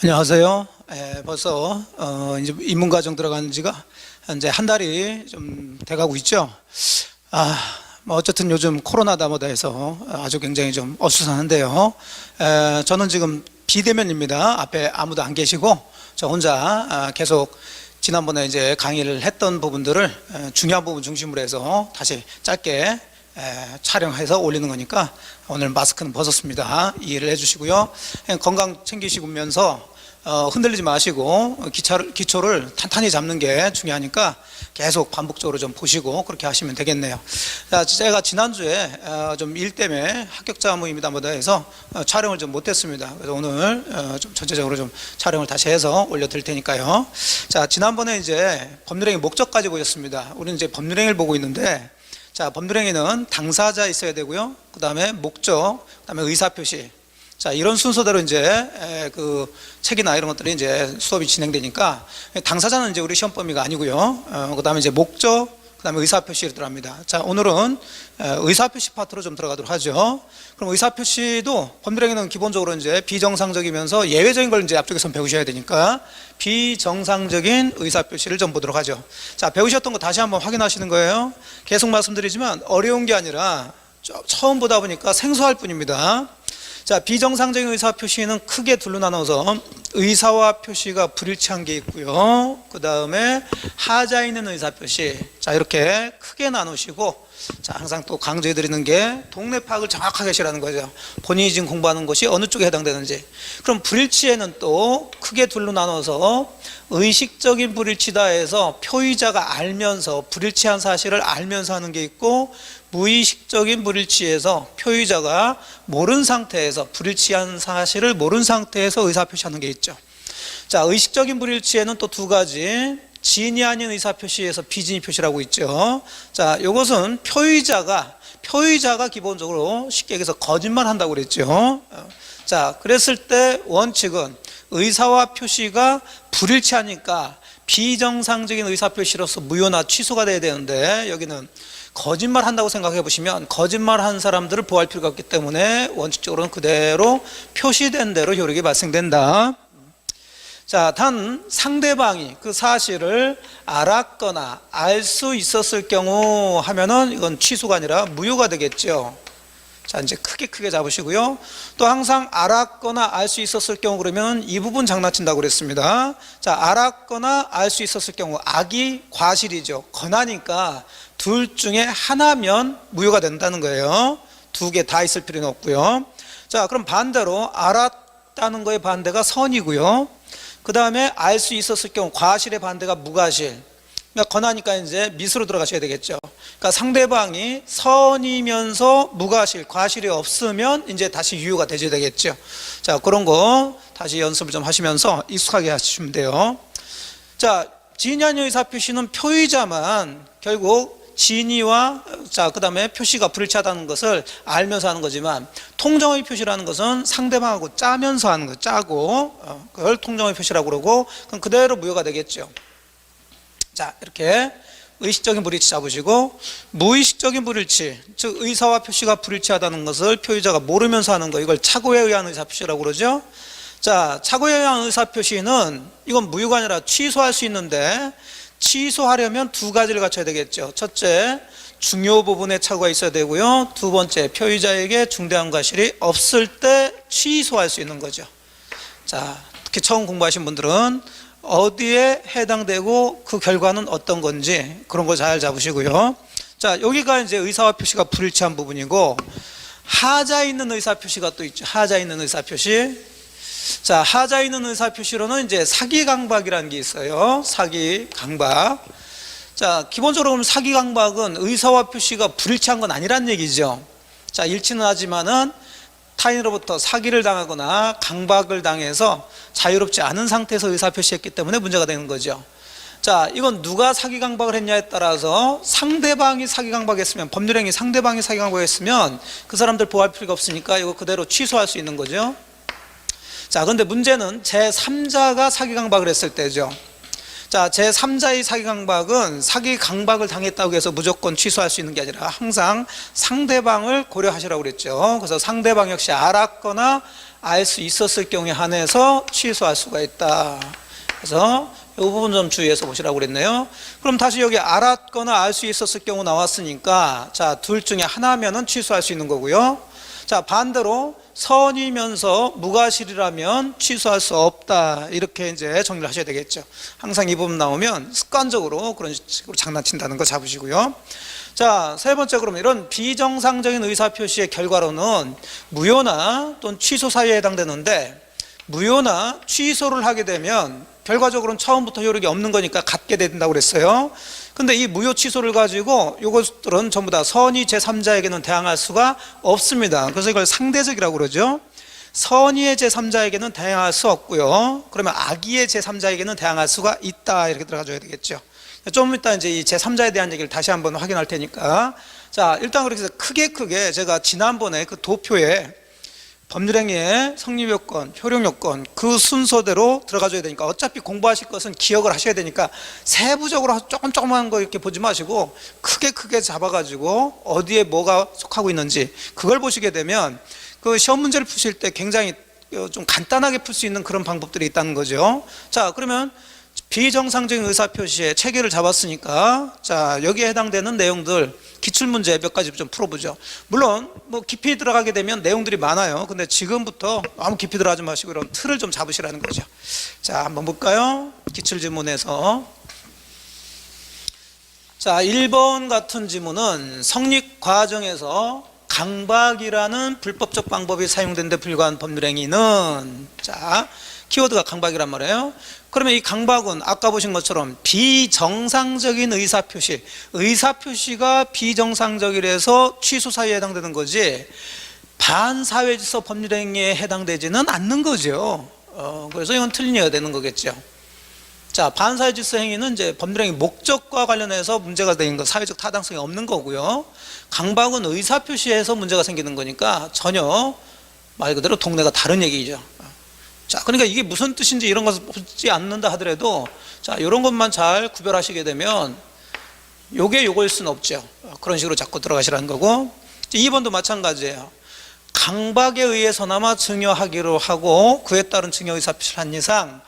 안녕하세요. 벌써 이제 입문과정 들어간 지가 이제 한 달이 좀 돼가고 있죠. 뭐 어쨌든 요즘 코로나다 뭐다 해서 아주 굉장히 좀 어수선한데요. 저는 지금 비대면입니다. 앞에 아무도 안 계시고 저 혼자 계속 지난번에 이제 강의를 했던 부분들을 중요한 부분 중심으로 해서 다시 짧게 촬영해서 올리는 거니까 오늘 마스크는 벗었습니다. 이해를 해주시고요. 건강 챙기시면서 흔들리지 마시고 기초를 탄탄히 잡는 게 중요하니까 계속 반복적으로 좀 보시고 그렇게 하시면 되겠네요. 제가 지난주에 좀 일 때문에 합격자 모임이다 뭐다 해서 촬영을 좀 못했습니다. 그래서 오늘 좀 전체적으로 좀 촬영을 다시 해서 올려드릴 테니까요. 자, 지난번에 이제 법률행위 목적까지 보셨습니다. 우리는 이제 법률행위를 보고 있는데, 자, 법률행위는 당사자 있어야 되고요. 그 다음에 목적, 그 다음에 의사표시. 자, 이런 순서대로 이제 그 책이나 이런 것들이 이제 수업이 진행되니까 당사자는 이제 우리 시험 범위가 아니고요. 그 다음에 이제 목적, 그 다음에 의사표시로 들어갑니다. 자, 오늘은 의사표시 파트로 좀 들어가도록 하죠. 그럼 의사표시도 법률행위는 기본적으로 이제 비정상적이면서 예외적인 걸 이제 앞쪽에서 배우셔야 되니까 비정상적인 의사표시를 좀 보도록 하죠. 자, 배우셨던 거 다시 한번 확인하시는 거예요. 계속 말씀드리지만 어려운 게 아니라 처음 보다 보니까 생소할 뿐입니다. 자, 비정상적인 의사표시는 크게 둘로 나눠서 의사와 표시가 불일치한 게 있고요. 그 다음에 하자 있는 의사표시. 자, 이렇게 크게 나누시고, 자, 항상 또 강조해드리는 게 동네 파악을 정확하게 하시라는 거죠. 본인이 지금 공부하는 것이 어느 쪽에 해당되는지. 그럼 불일치에는 또 크게 둘로 나눠서 의식적인 불일치다 해서 표의자가 알면서 불일치한 사실을 알면서 하는 게 있고, 무의식적인 불일치에서 표의자가 모른 상태에서 불일치한 사실을 모른 상태에서 의사표시하는 게 있죠. 자, 의식적인 불일치에는 또 두 가지, 진이 아닌 의사표시에서 비진이 표시라고 있죠. 자, 이것은 표의자가 기본적으로 쉽게 얘기해서 거짓말 한다고 그랬죠. 자, 그랬을 때 원칙은 의사와 표시가 불일치하니까 비정상적인 의사표시로서 무효나 취소가 돼야 되는데, 여기는 거짓말 한다고 생각해 보시면 거짓말 한 사람들을 보호할 필요가 없기 때문에 원칙적으로는 그대로 표시된 대로 효력이 발생된다. 자, 단 상대방이 그 사실을 알았거나 알 수 있었을 경우 하면은 이건 취소가 아니라 무효가 되겠죠. 자, 이제 크게 잡으시고요. 또 항상 알았거나 알 수 있었을 경우 그러면 이 부분 장난친다고 그랬습니다. 자, 알았거나 알 수 있었을 경우 악이 과실이죠. 권하니까 둘 중에 하나면 무효가 된다는 거예요. 두 개 다 있을 필요는 없고요. 자, 그럼 반대로 알았다는 거의 반대가 선이고요. 그 다음에 알 수 있었을 경우 과실의 반대가 무과실. 그러니까 권하니까 이제 미수로 들어가셔야 되겠죠. 그러니까 상대방이 선이면서 무과실, 과실이 없으면 이제 다시 유효가 되셔야 되겠죠. 자, 그런 거 다시 연습을 좀 하시면서 익숙하게 하시면 돼요. 자, 진의아닌 의사표시는 표의자만 결국 진의와 그 다음에 표시가 불일치하다는 것을 알면서 하는 거지만, 통정의 표시라는 것은 상대방하고 짜면서 하는 거, 짜고 그걸 통정의 표시라고 그러고, 그럼 그대로 무효가 되겠죠. 자, 이렇게 의식적인 불일치 잡으시고, 무의식적인 불일치, 즉 의사와 표시가 불일치하다는 것을 표의자가 모르면서 하는 거, 이걸 착오에 의한 의사표시라고 그러죠. 자, 착오에 의한 의사표시는 이건 무효가 아니라 취소할 수 있는데, 취소하려면 두 가지를 갖춰야 되겠죠. 첫째, 중요 부분에 착오가 있어야 되고요. 두 번째, 표의자에게 중대한 과실이 없을 때 취소할 수 있는 거죠. 자, 특히 처음 공부하신 분들은 어디에 해당되고 그 결과는 어떤 건지 그런 거 잘 잡으시고요. 자, 여기가 이제 의사와 표시가 불일치한 부분이고, 하자 있는 의사표시가 또 있죠. 하자 있는 의사표시. 자, 하자 있는 의사표시로는 이제 사기강박이라는 게 있어요. 사기강박. 자, 기본적으로 그럼 사기강박은 의사와 표시가 불일치한 건 아니란 얘기죠. 자, 일치는 하지만은 타인으로부터 사기를 당하거나 강박을 당해서 자유롭지 않은 상태에서 의사표시했기 때문에 문제가 되는 거죠. 자, 이건 누가 사기강박을 했냐에 따라서 상대방이 사기강박했으면, 법률행위 상대방이 사기강박했으면 그 사람들 보호할 필요가 없으니까 이거 그대로 취소할 수 있는 거죠. 자, 그런데 문제는 제3자가 사기강박을 했을 때죠. 자, 제3자의 사기 강박은 사기 강박을 당했다고 해서 무조건 취소할 수 있는 게 아니라 항상 상대방을 고려하시라고 그랬죠. 그래서 상대방 역시 알았거나 알 수 있었을 경우에 한해서 취소할 수가 있다. 그래서 이 부분 좀 주의해서 보시라고 그랬네요. 그럼 다시 여기 알았거나 알 수 있었을 경우 나왔으니까, 자, 둘 중에 하나면은 취소할 수 있는 거고요. 자, 반대로 선이면서 무과실이라면 취소할 수 없다. 이렇게 이제 정리를 하셔야 되겠죠. 항상 이 부분 나오면 습관적으로 그런 식으로 장난친다는 거 잡으시고요. 자, 세 번째, 그러면 이런 비정상적인 의사표시의 결과로는 무효나 또는 취소 사유에 해당되는데, 무효나 취소를 하게 되면 결과적으로는 처음부터 효력이 없는 거니까 갖게 된다고 그랬어요. 근데 이 무효 취소를 가지고 이것들은 전부 다 선의 제3자에게는 대항할 수가 없습니다. 그래서 이걸 상대적이라고 그러죠. 선의의 제3자에게는 대항할 수 없고요. 그러면 악의의 제3자에게는 대항할 수가 있다. 이렇게 들어가줘야 되겠죠. 좀 이따 이제 이 제3자에 대한 얘기를 다시 한번 확인할 테니까. 자, 일단 그렇게 해서 크게 제가 지난번에 그 도표에 법률행위의 성립요건, 효력요건 그 순서대로 들어가줘야 되니까, 어차피 공부하실 것은 기억을 하셔야 되니까 세부적으로 조금만 거 이렇게 보지 마시고 크게 잡아가지고 어디에 뭐가 속하고 있는지 그걸 보시게 되면 그 시험 문제를 푸실 때 굉장히 좀 간단하게 풀 수 있는 그런 방법들이 있다는 거죠. 자, 그러면 비정상적인 의사표시의 체계를 잡았으니까, 자, 여기에 해당되는 내용들 기출문제 몇 가지 좀 풀어보죠. 물론 뭐 깊이 들어가게 되면 내용들이 많아요. 근데 지금부터 아무 깊이 들어가지 마시고 이런 틀을 좀 잡으시라는 거죠. 자, 한번 볼까요? 기출지문에서. 자, 1번 같은 지문은 성립 과정에서 강박이라는 불법적 방법이 사용된 데 불과한 법률행위는, 자, 키워드가 강박이란 말이에요. 그러면 이 강박은 아까 보신 것처럼 비정상적인 의사표시가 비정상적이라서 취소 사유에 해당되는 거지 반사회질서 법률행위에 해당되지는 않는 거죠. 그래서 이건 틀린 얘기가 되는 거겠죠. 자, 반사회질서 행위는 이제 법률행위 목적과 관련해서 문제가 되는 거, 사회적 타당성이 없는 거고요. 강박은 의사표시에서 문제가 생기는 거니까 전혀 말 그대로 동네가 다른 얘기죠. 자, 그러니까 이게 무슨 뜻인지 이런 것을 보지 않는다 하더라도, 자, 이런 것만 잘 구별하시게 되면 요게 요거일 수는 없죠. 그런 식으로 자꾸 들어가시라는 거고. 2번도 마찬가지예요. 강박에 의해서나마 증여하기로 하고 그에 따른 증여 의사표시를 한 이상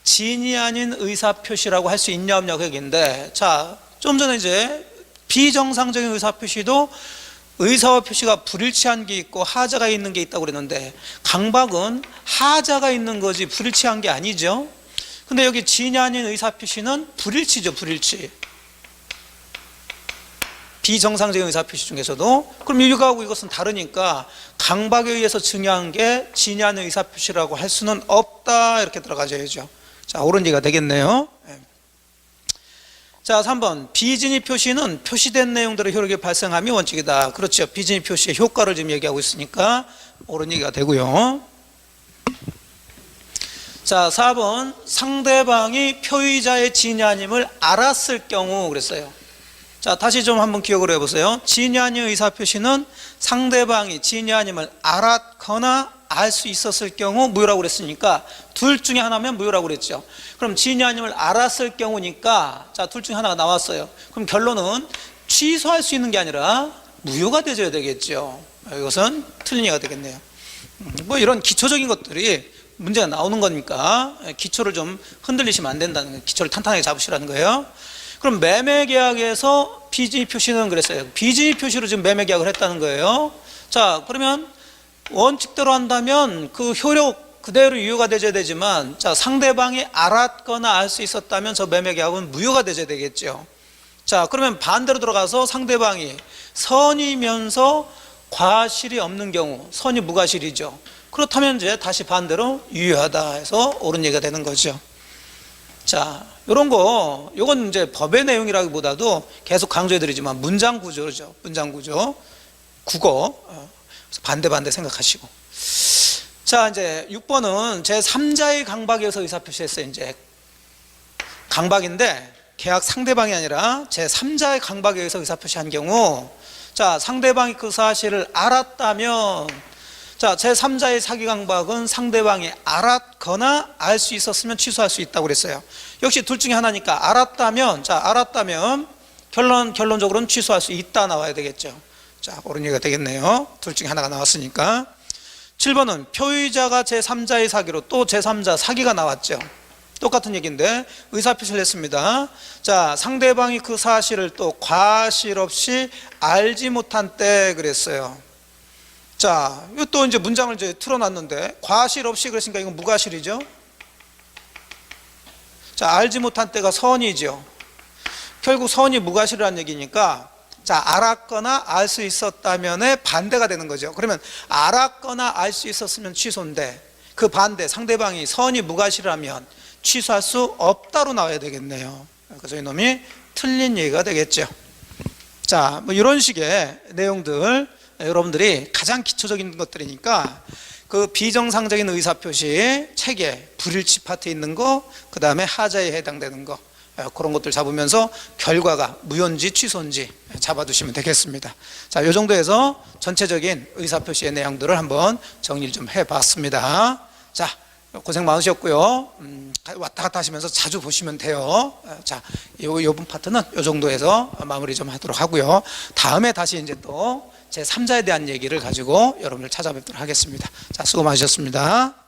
진이 아닌 의사표시라고 할 수 있냐 없냐 그 얘기인데, 자, 좀 전에 이제 비정상적인 의사표시도 의사와 표시가 불일치한 게 있고 하자가 있는 게 있다고 그랬는데, 강박은 하자가 있는 거지 불일치한 게 아니죠. 근데 여기 진이 아닌 의사표시는 불일치죠. 불일치. 비정상적인 의사표시 중에서도. 그럼 이거하고 이것은 다르니까 강박에 의해서 증여한 게 진이 아닌 의사표시라고 할 수는 없다. 이렇게 들어가줘야죠. 자, 옳은 얘기가 되겠네요. 자, 3번 비진위 표시는 표시된 내용대로 효력이 발생함이 원칙이다. 그렇죠. 비진위 표시의 효과를 지금 얘기하고 있으니까 옳은 얘기가 되고요. 자, 4번 상대방이 표의자의 진이 아님을 알았을 경우 그랬어요. 자, 다시 좀 한번 기억을 해보세요. 진이 아닌 의사표시는 상대방이 진이 아님을 알았거나 알 수 있었을 경우 무효라고 그랬으니까 둘 중에 하나면 무효라고 그랬죠. 그럼 진이 아님을 알았을 경우니까, 자, 둘 중에 하나가 나왔어요. 그럼 결론은 취소할 수 있는 게 아니라 무효가 되어야 되겠죠. 이것은 틀린 얘기가 되겠네요. 뭐 이런 기초적인 것들이 문제가 나오는 거니까 기초를 좀 흔들리시면 안 된다는 거예요. 기초를 탄탄하게 잡으시라는 거예요. 그럼 매매계약에서 비진위 표시는 그랬어요. 비진위 표시로 지금 매매계약을 했다는 거예요. 자, 그러면 원칙대로 한다면 그 효력 그대로 유효가 되어야 되지만, 자, 상대방이 알았거나 알 수 있었다면 저 매매계약은 무효가 되어야 되겠죠. 자, 그러면 반대로 들어가서 상대방이 선이면서 과실이 없는 경우, 선이 무과실이죠. 그렇다면 이제 다시 반대로 유효하다 해서 옳은 얘기가 되는 거죠. 자, 이런 거, 이건 이제 법의 내용이라기보다도 계속 강조해드리지만 문장 구조죠. 문장 구조, 국어. 반대 생각하시고. 자, 이제 6번은 제3자의 강박에 의해서 의사표시했어요. 이제 강박인데 계약 상대방이 아니라 제3자의 강박에 의해서 의사표시한 경우, 자, 상대방이 그 사실을 알았다면, 자, 제3자의 사기 강박은 상대방이 알았거나 알 수 있었으면 취소할 수 있다고 그랬어요. 역시 둘 중에 하나니까 알았다면 결론적으로는 취소할 수 있다 나와야 되겠죠. 자, 옳은 얘기가 되겠네요. 둘 중에 하나가 나왔으니까. 7번은 표의자가 제3자의 사기로 또 제3자 사기가 나왔죠. 똑같은 얘기인데 의사표시를 했습니다. 자, 상대방이 그 사실을 또 과실 없이 알지 못한 때 그랬어요. 자, 이거 또 이제 문장을 이제 틀어놨는데 과실 없이 그랬으니까 이건 무과실이죠. 자, 알지 못한 때가 선이죠. 결국 선이 무과실이라는 얘기니까 자, 알았거나 알 수 있었다면의 반대가 되는 거죠. 그러면 알았거나 알 수 있었으면 취소인데 그 반대 상대방이 선이 무과실이라면 취소할 수 없다로 나와야 되겠네요. 그래서 이놈이 틀린 얘기가 되겠죠. 자, 뭐 이런 식의 내용들 여러분들이 가장 기초적인 것들이니까 그 비정상적인 의사표시 책에 불일치 파트 있는 거, 그 다음에 하자에 해당되는 거, 그런 것들 잡으면서 결과가 무효인지 취소인지 잡아두시면 되겠습니다. 자, 이 정도에서 전체적인 의사표시의 내용들을 한번 정리를 좀 해봤습니다. 자, 고생 많으셨고요. 왔다 갔다 하시면서 자주 보시면 돼요. 자, 요번 파트는 이 정도에서 마무리 좀 하도록 하고요. 다음에 다시 이제 또 제3자에 대한 얘기를 가지고 여러분을 찾아뵙도록 하겠습니다. 자, 수고 많으셨습니다.